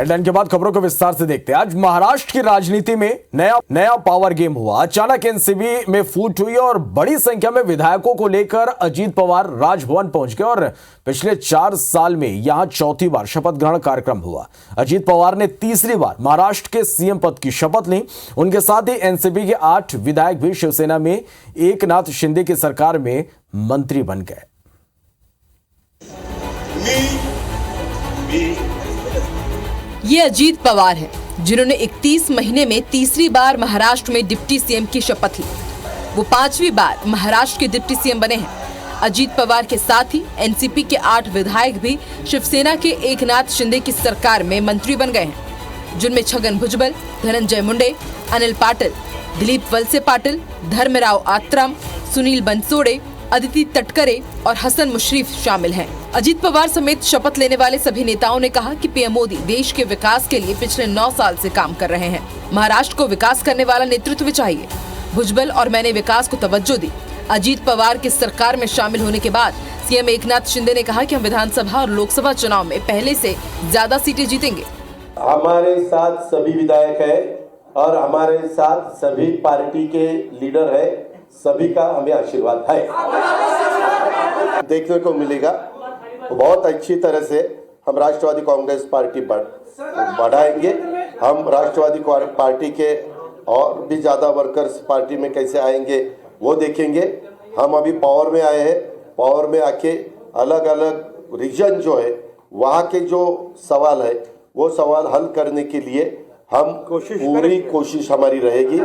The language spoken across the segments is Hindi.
हेडलाइन के बाद खबरों को विस्तार से देखते हैं। आज महाराष्ट्र की राजनीति में नया पावर गेम हुआ। अचानक एनसीपी में फूट हुई और बड़ी संख्या में विधायकों को लेकर अजीत पवार राजभवन पहुंच गए और पिछले 4 साल में यहां चौथी बार शपथ ग्रहण कार्यक्रम हुआ। अजीत पवार ने तीसरी बार महाराष्ट्र के सीएम पद की शपथ ली। उनके साथ ही एनसीपी के 8 विधायक भी शिवसेना में एकनाथ शिंदे की सरकार में मंत्री बन गए। ये अजीत पवार है जिन्होंने 31 महीने में तीसरी बार महाराष्ट्र में डिप्टी सीएम की शपथ ली। वो 5वीं बार महाराष्ट्र के डिप्टी सीएम बने हैं। अजीत पवार के साथ ही एनसीपी के 8 विधायक भी शिवसेना के एकनाथ शिंदे की सरकार में मंत्री बन गए हैं, जिनमें छगन भुजबल, धनंजय मुंडे, अनिल पाटिल, दिलीप वलसे पाटिल, धर्मराव आत्राम, सुनील बनसोड़े, अदिति तटकरे और हसन मुशरीफ शामिल हैं। अजीत पवार समेत शपथ लेने वाले सभी नेताओं ने कहा कि पीएम मोदी देश के विकास के लिए पिछले 9 साल से काम कर रहे हैं। महाराष्ट्र को विकास करने वाला नेतृत्व चाहिए। भुजबल और मैंने विकास को तवज्जो दी। अजीत पवार की सरकार में शामिल होने के बाद सीएम एकनाथ शिंदे ने कहा कि हम विधानसभा और लोकसभा चुनाव में पहले से ज्यादा सीटें जीतेंगे। हमारे साथ सभी विधायक है और हमारे साथ सभी पार्टी के लीडर है। सभी का हमें आशीर्वाद है। देखने को मिलेगा बहुत अच्छी तरह से हम राष्ट्रवादी कांग्रेस पार्टी बढ़ाएंगे। हम राष्ट्रवादी पार्टी के और भी ज्यादा वर्कर्स पार्टी में कैसे आएंगे वो देखेंगे। हम अभी पावर में आए हैं। पावर में आके अलग अलग रीजन जो है वहाँ के जो सवाल है वो सवाल हल करने के लिए हम पूरी कोशिश हमारी रहेगी।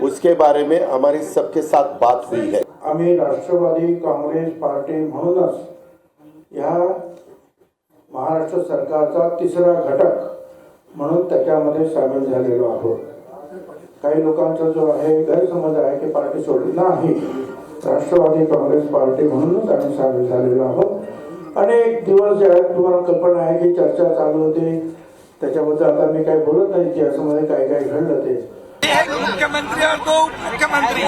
उसके बारे में हमारी सबके साथ बात हुई है। आम्ही राष्ट्रवादी काँग्रेस पार्टी म्हणूनच या महाराष्ट्र सरकारचा तिसरा घटक म्हणून त्याच्यामध्ये सामील झालेलो आहोत। काही लोकांचा जो आहे गैरसमज आहे की पार्टी सोडली नाही, राष्ट्रवादी काँग्रेस पार्टी म्हणूनच आम्ही सामील झालेलो आहोत। अनेक दिवस जे आहेत तुम्हाला कल्पना आहे की चर्चा चालू होती, त्याच्याबद्दल आता मी काही बोलत नाही की असं मध्ये काय काय घडलं ते। एक मुख्यमंत्री और 2 मुख्यमंत्री,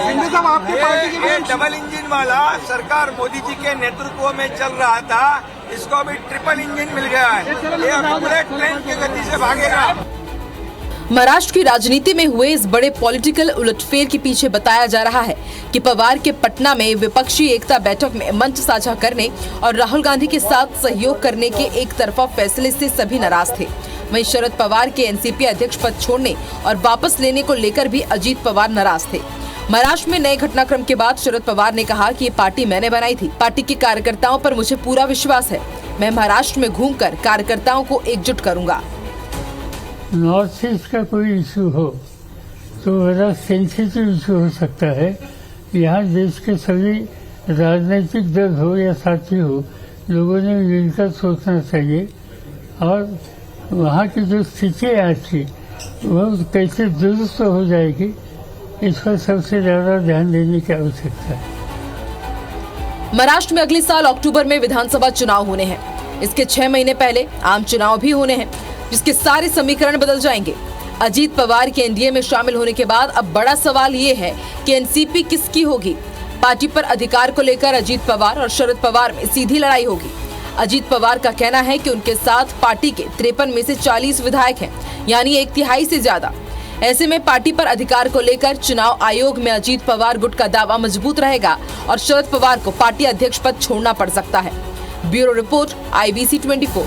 ये डबल इंजन वाला सरकार मोदी जी के नेतृत्व में चल रहा था, इसको अभी ट्रिपल इंजन मिल गया है। ये अभी बुलेट ट्रेन की गति से भागेगा। महाराष्ट्र की राजनीति में हुए इस बड़े पॉलिटिकल उलटफेर के पीछे बताया जा रहा है कि पवार के पटना में विपक्षी एकता बैठक में मंच साझा करने और राहुल गांधी के साथ सहयोग करने के एक तरफा फैसले से सभी नाराज थे। वहीं शरद पवार के एनसीपी अध्यक्ष पद छोड़ने और वापस लेने को लेकर भी अजीत पवार नाराज थे। महाराष्ट्र में नए घटनाक्रम के बाद शरद पवार ने कहा कि ये पार्टी मैंने बनाई थी। पार्टी के कार्यकर्ताओं पर मुझे पूरा विश्वास है। मैं महाराष्ट्र में घूमकर कार्यकर्ताओं को एकजुट करूंगा। नॉर्थ ईस्ट का कोई इशू हो तो बड़ा सेंसिटिव इशू हो सकता है। यहाँ देश के सभी राजनीतिक दल हो या साथी हो, लोगों ने मिलकर सोचना चाहिए और वहाँ की जो स्थिति आज की वह कैसे दुरुस्त हो जाएगी, इस पर सबसे ज्यादा ध्यान देने की आवश्यकता है। महाराष्ट्र में अगले साल अक्टूबर में विधानसभा चुनाव होने हैं। इसके 6 महीने पहले आम चुनाव भी होने हैं, जिसके सारे समीकरण बदल जाएंगे। अजीत पवार के एनडीए में शामिल होने के बाद अब बड़ा सवाल ये है कि एनसीपी किसकी होगी। पार्टी पर अधिकार को लेकर अजीत पवार और शरद पवार में सीधी लड़ाई होगी। अजीत पवार का कहना है कि उनके साथ पार्टी के 53 में से 40 विधायक हैं, यानी 1/3 से ज्यादा। ऐसे में पार्टी पर अधिकार को लेकर चुनाव आयोग में अजीत पवार गुट का दावा मजबूत रहेगा और शरद पवार को पार्टी अध्यक्ष पद छोड़ना पड़ सकता है। Bureau report, IBC 24।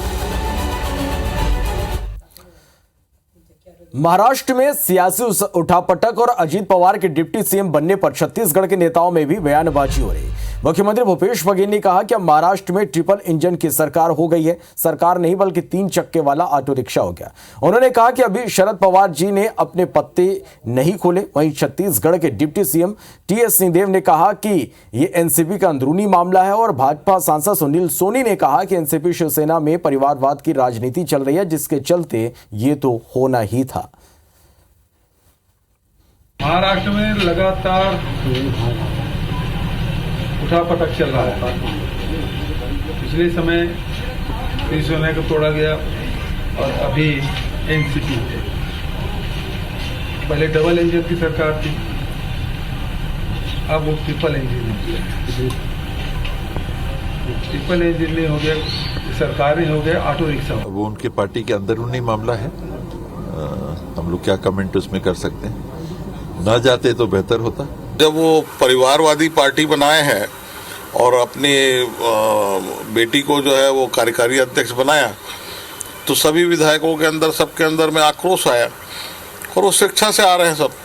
महाराष्ट्र में सियासी उठापटक और अजीत पवार के डिप्टी सीएम बनने पर छत्तीसगढ़ के नेताओं में भी बयानबाजी हो रही। मुख्यमंत्री भूपेश बघेल ने कहा कि अब महाराष्ट्र में ट्रिपल इंजन की सरकार हो गई है। सरकार नहीं बल्कि 3 चक्के वाला ऑटो रिक्शा हो गया। उन्होंने कहा कि अभी शरद पवार जी ने अपने पत्ते नहीं खोले। वहीं छत्तीसगढ़ के डिप्टी सीएम TS सिंहदेव ने कहा कि ये एनसीपी का अंदरूनी मामला है और भाजपा सांसद सुनील सोनी ने कहा कि एनसीपी शिवसेना में परिवारवाद की राजनीति चल रही है, जिसके चलते ये तो होना ही था। महाराष्ट्र में लगातार उठापटक चल रहा है। पिछले समय शिवसेना को तोड़ा गया और अभी एनसीपी। पहले डबल इंजन की सरकार थी, अब वो ट्रिपल इंजन हो गया। ट्रिपल इंजन नहीं हो गया, सरकारी हो गए, ऑटो रिक्शा हो। वो उनके पार्टी के अंदरूनी मामला है, हम लोग क्या कमेंट उसमें कर सकते हैं, ना जाते तो बेहतर होता। जब वो परिवारवादी पार्टी बनाए हैं और अपनी बेटी को जो है वो कार्यकारी अध्यक्ष बनाया, तो सभी विधायकों के अंदर, सबके अंदर में आक्रोश आया और वो शिक्षा से आ रहे हैं सब।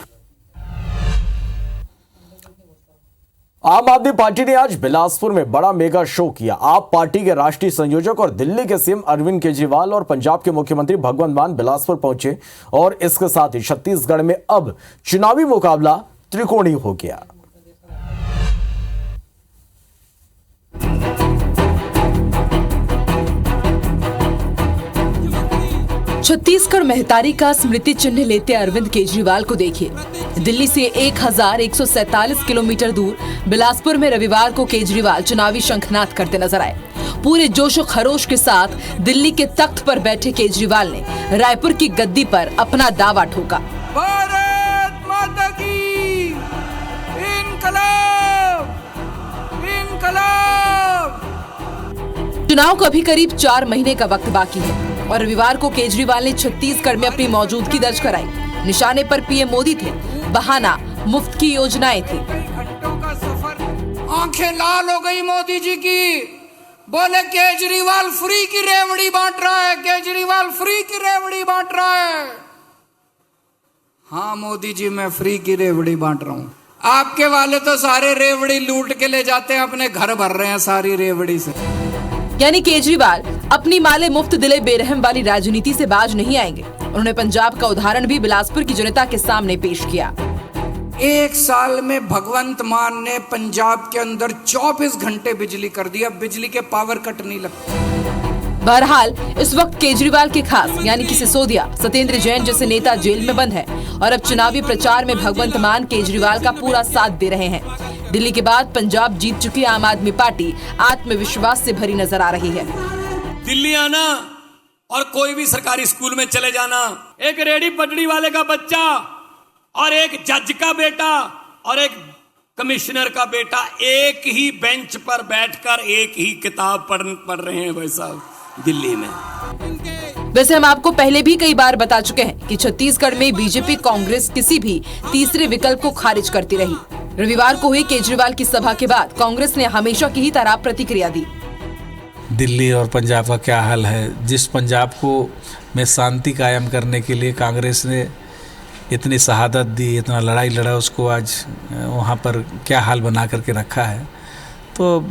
आम आदमी पार्टी ने आज बिलासपुर में बड़ा मेगा शो किया। आप पार्टी के राष्ट्रीय संयोजक और दिल्ली के सीएम अरविंद केजरीवाल और पंजाब के मुख्यमंत्री भगवंत मान बिलासपुर पहुंचे और इसके साथ ही छत्तीसगढ़ में अब चुनावी मुकाबला त्रिकोणीय हो गया। छत्तीसगढ़ महतारी का स्मृति चिन्ह लेते अरविंद केजरीवाल को देखिए। दिल्ली से 1147 किलोमीटर दूर बिलासपुर में रविवार को केजरीवाल चुनावी शंखनाद करते नजर आए। पूरे जोश खरोश के साथ दिल्ली के तख्त पर बैठे केजरीवाल ने रायपुर की गद्दी पर अपना दावा ठोका। भारत माता की इनकलाब, इनकलाब। चुनाव को अभी करीब 4 महीने का वक्त बाकी है और रविवार को केजरीवाल ने छत्तीसगढ़ में अपनी मौजूदगी दर्ज कराई। निशाने पर पीएम मोदी थे, बहाना मुफ्त की योजनाएं थी। घंटों का सफर, आंखें लाल हो गई मोदी जी की। बोले केजरीवाल फ्री की रेवड़ी बांट रहा है, केजरीवाल फ्री की रेवड़ी बांट रहा है। हाँ मोदी जी, मैं फ्री की रेवड़ी बांट रहा हूँ। आपके वाले तो सारे रेवड़ी लूट के ले जाते हैं, अपने घर भर रहे हैं सारी रेवड़ी से। यानी केजरीवाल अपनी माले मुफ्त दिले बेरहम वाली राजनीति से बाज नहीं आएंगे। उन्होंने पंजाब का उदाहरण भी बिलासपुर की जनता के सामने पेश किया। 1 साल में भगवंत मान ने पंजाब के अंदर 24 घंटे बिजली कर दिया, बिजली के पावर कट नहीं लगते। बहरहाल इस वक्त केजरीवाल के खास यानी कि सिसोदिया, सत्येंद्र जैन जैसे नेता जेल में बंद है और अब चुनावी प्रचार में भगवंत मान केजरीवाल का पूरा साथ दे रहे हैं। दिल्ली के बाद पंजाब जीत चुकी आम आदमी पार्टी आत्मविश्वास से भरी नजर आ रही है। दिल्ली आना और कोई भी सरकारी स्कूल में चले जाना, एक रेडी पटरी वाले का बच्चा और एक जज का बेटा और एक कमिश्नर का बेटा एक ही बेंच पर बैठकर एक ही किताब पढ़ रहे हैं वैसा दिल्ली में। वैसे हम आपको पहले भी कई बार बता चुके हैं कि छत्तीसगढ़ में बीजेपी कांग्रेस किसी भी तीसरे विकल्प को खारिज करती रही। रविवार को हुई केजरीवाल की सभा के बाद कांग्रेस ने हमेशा की ही तरह प्रतिक्रिया दी। दिल्ली और पंजाब का क्या हाल है। जिस पंजाब को में शांति कायम करने के लिए कांग्रेस ने इतनी शहादत दी, इतना लड़ाई लड़ा, उसको आज वहाँ पर क्या हाल बना करके रखा है। तो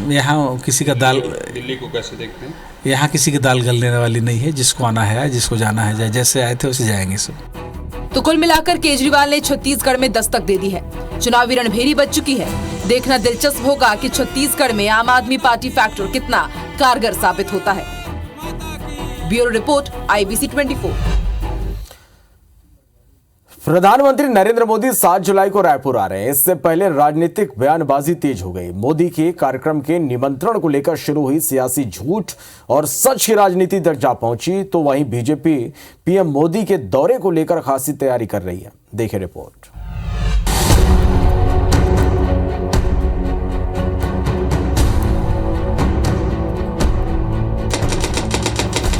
यहाँ किसी का दाल, दिल्ली को कैसे देखते हैं? यहाँ किसी की दाल गलने वाली नहीं है। जिसको आना है, जिसको जाना है जाए, जैसे आए थे वैसे जाएंगे सब। तो कुल मिलाकर केजरीवाल ने छत्तीसगढ़ में दस्तक दे दी है। चुनावी रणभेरी बच चुकी है। देखना दिलचस्प होगा कि छत्तीसगढ़ में आम आदमी पार्टी फैक्टर कितना कारगर साबित होता है। Bureau report, IBC 24। प्रधानमंत्री नरेंद्र मोदी 7 जुलाई को रायपुर आ रहे हैं। इससे पहले राजनीतिक बयानबाजी तेज हो गई। मोदी के कार्यक्रम के निमंत्रण को लेकर शुरू हुई सियासी झूठ और सच की राजनीति तक जा पहुंची, तो वहीं बीजेपी पीएम मोदी के दौरे को लेकर खासी तैयारी कर रही है। देखिए रिपोर्ट।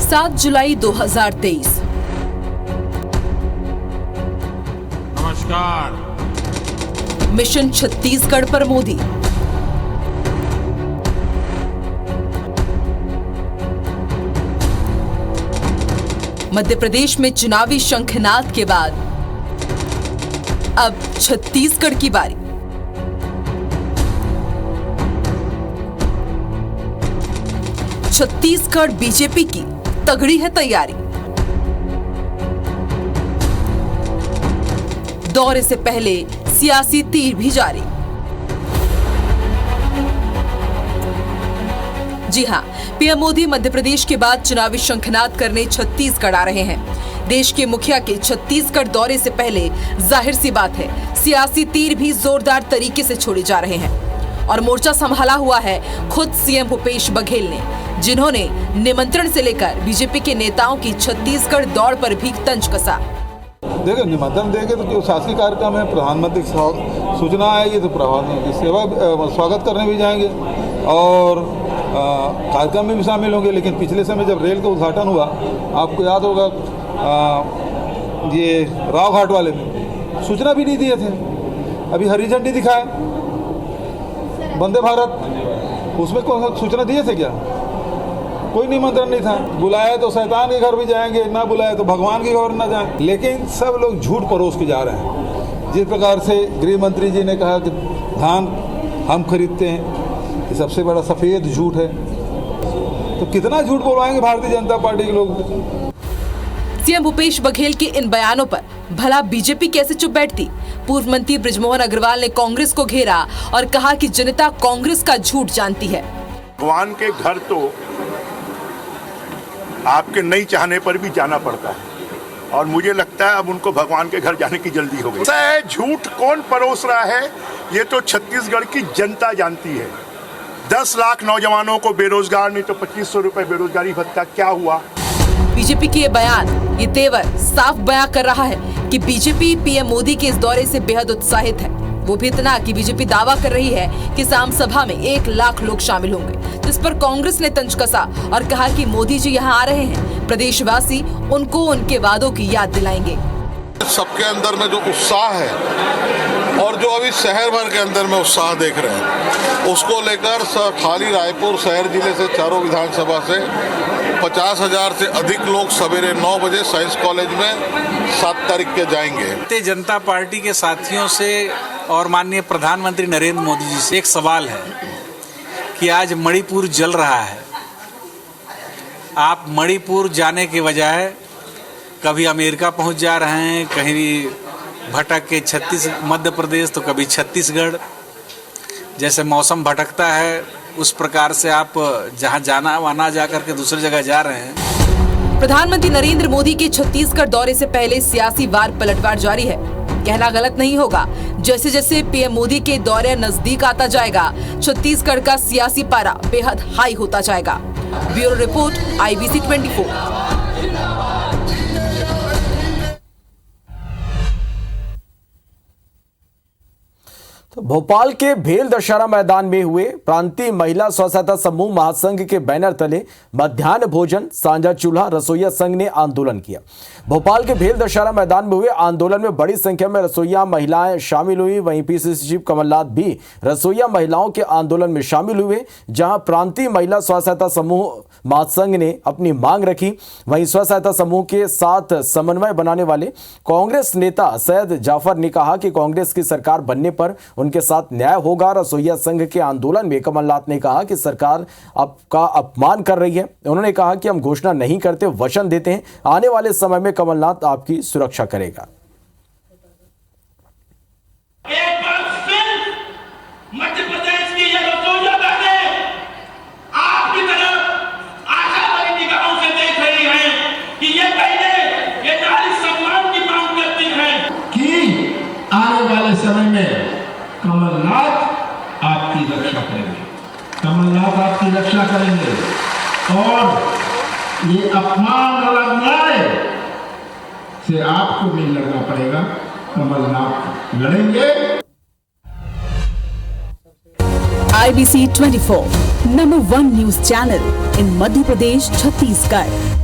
7 जुलाई 2023। नमस्कार। मिशन छत्तीसगढ़ पर मोदी। मध्य प्रदेश में चुनावी शंखनाद के बाद अब छत्तीसगढ़ की बारी। छत्तीसगढ़ बीजेपी की तगड़ी है तैयारी। दौरे से पहले सियासी तीर भी जारी। जी हां, पीएम मोदी मध्य प्रदेश के बाद चुनावी शंखनाद करने छत्तीसगढ़ आ रहे हैं। देश के मुखिया के छत्तीसगढ़ दौरे से पहले जाहिर सी बात है, सियासी तीर भी जोरदार तरीके से छोड़े जा रहे हैं और मोर्चा संभाला हुआ है खुद सीएम भूपेश बघेल ने, जिन्होंने निमंत्रण से लेकर बीजेपी के नेताओं की छत्तीसगढ़ दौड़ पर भी तंज कसा। देखो, निमंत्रण देंगे तो जो शासकीय कार्यक्रम है, प्रधानमंत्री सूचना आएगी तो प्रधानमंत्री सेवा स्वागत करने भी जाएंगे और कार्यक्रम में भी शामिल होंगे। लेकिन पिछले समय जब रेल का उद्घाटन हुआ, आपको याद होगा, ये राव घाट वाले में सूचना भी नहीं दिए थे। अभी हरी झंडी दिखाए वंदे भारत, उसमें कौन सूचना दिए थे क्या? कोई निमंत्रण नहीं था। बुलाया तो शैतान के घर भी जाएंगे, ना बुलाया तो भगवान के घर ना जाएं। लेकिन सब लोग झूठ परोस के जा रहे हैं। जिस प्रकार से गृह मंत्री जी ने कहा कि धान हम खरीदते हैं, ये सबसे बड़ा सफेद झूठ है। तो कितना झूठ बोलवाएंगे भारतीय जनता पार्टी के लोग? सीएम भूपेश बघेल के इन बयानों पर भला बीजेपी कैसे चुप बैठती? पूर्व मंत्री बृजमोहन अग्रवाल ने कांग्रेस को घेरा और कहा कि जनता कांग्रेस का झूठ जानती है। भगवान के घर तो आपके नहीं चाहने पर भी जाना पड़ता है, और मुझे लगता है अब उनको भगवान के घर जाने की जल्दी हो गई। झूठ कौन परोस रहा है, ये तो छत्तीसगढ़ की जनता जानती है। 10 लाख नौजवानों को बेरोजगार, नहीं तो 2500 रुपए बेरोजगारी भत्ता। क्या हुआ? बीजेपी के ये बयान, ये तेवर साफ बयां कर रहा है कि बीजेपी पीएम मोदी के इस दौरे से बेहद उत्साहित है। वो भी इतना कि बीजेपी दावा कर रही है कि शाम सभा में 1 लाख लोग शामिल होंगे, जिस पर कांग्रेस ने तंज कसा और कहा कि मोदी जी यहाँ आ रहे हैं, प्रदेशवासी उनको उनके वादों की याद दिलाएंगे। सबके अंदर में जो उत्साह है और जो अभी शहर भर के अंदर में उत्साह देख रहे हैं, उसको लेकर खाली रायपुर शहर जिले से चारों विधानसभा से 50,000 से अधिक लोग सवेरे 9 बजे साइंस कॉलेज में 7 तारीख के जाएंगे। भारतीय जनता पार्टी के साथियों से और माननीय प्रधानमंत्री नरेंद्र मोदी जी से एक सवाल है कि आज मणिपुर जल रहा है। आप मणिपुर जाने के बजाय कभी अमेरिका पहुंच जा रहे हैं, कहीं भटक के मध्य प्रदेश, तो कभी छत्तीसगढ़। जैसे मौसम भटकता है उस प्रकार से आप जहां जाना वहां जाकर के दूसरी जगह जा रहे हैं। प्रधानमंत्री नरेंद्र मोदी के छत्तीसगढ़ दौरे से पहले सियासी वार पलटवार जारी है। कहना गलत नहीं होगा, जैसे जैसे पीएम मोदी के दौरे नजदीक आता जाएगा, छत्तीसगढ़ का सियासी पारा बेहद हाई होता जाएगा। Bureau report, IBC 24। तो भोपाल के भेल दशहरा मैदान में हुए प्रांतीय महिला स्व सहायता समूह महासंघ के बैनर तले मध्याह्न भोजन, साझा चूल्हा रसोईया संघ ने आंदोलन किया। भोपाल के भेल दशहरा मैदान में हुए आंदोलन में बड़ी संख्या में रसोईया महिलाएं शामिल हुई। वहीं PCC चीफ कमलनाथ भी रसोईया महिलाओं के आंदोलन में शामिल हुए, जहां प्रांतीय महिला स्व सहायता समूह महासंघ ने अपनी मांग रखी। वहीं स्व सहायता समूह के साथ समन्वय बनाने वाले कांग्रेस नेता सैयद जाफर ने कहा कि कांग्रेस की सरकार बनने पर उनके साथ न्याय होगा। रसोईया संघ के आंदोलन में कमलनाथ ने कहा कि सरकार आपका अपमान कर रही है। उन्होंने कहा कि हम घोषणा नहीं करते, वचन देते हैं, आने वाले समय में कमलनाथ आपकी सुरक्षा करेगा। एक बार फिर मध्य प्रदेश की ये रसोईया बहनें आपकी तरफ आशा भरी निगाहों से देख रही हैं कि ये बहनें ये नारी सम्मान की मांग करती हैं कि आने वाले समय में कमलनाथ आपकी रक्षा करेंगे, कमलनाथ आपकी रक्षा करेंगे, और ये अपमान और अन्याय से आपको भी लड़ना पड़ेगा। कमलनाथ लड़ेंगे। IBC 24 number 1 news channel in Madhya Pradesh, Chhattisgarh.